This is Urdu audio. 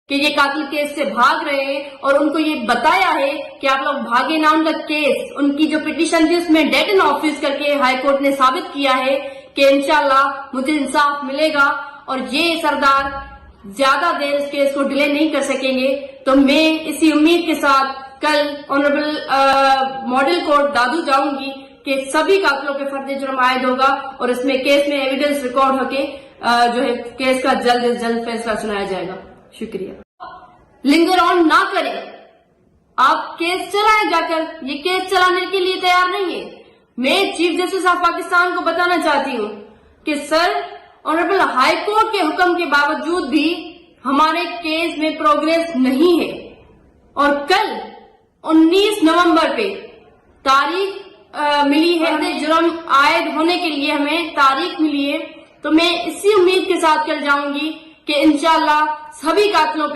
کہ یہ قاتل کیس سے بھاگ رہے ہیں اور ان کو یہ بتایا ہے کہ آپ لوگ بھاگے نہ. ان کا کیس، ان کی جو پٹیشن تھی اس میں ڈیٹ ان آفس کر کے ہائی کورٹ نے ثابت کیا ہے کہ انشاءاللہ مجھے انصاف ملے گا اور یہ سردار زیادہ دیر اس کیس کو ڈیلے نہیں کر سکیں گے. تو میں اسی امید کے ساتھ کل آنریبل ماڈل کورٹ دادو جاؤں گی کہ سبھی قاتلوں پہ فرد جرم عائد ہوگا اور اس میں کیس میں ایویڈنس ریکارڈ ہو کے جو ہے کیس کا جلد از جلد فیصلہ سنایا جائے گا. شکریہ. لنگر آن نہ کریں، آپ کیس چلائیں جا کر. یہ کیس چلانے کے لیے تیار نہیں ہے. میں چیف جسٹس آف پاکستان کو بتانا چاہتی ہوں کہ سر، آنریبل ہائی کورٹ کے حکم کے باوجود بھی ہمارے کیس میں پروگریس نہیں ہے اور کل 19 نومبر پہ تاریخ ملی ہے، جرم عائد ہونے کے لیے ہمیں تاریخ ملی ہے. تو میں اسی امید کے ساتھ کل جاؤں گی کہ انشاءاللہ سبھی قاتلوں پہ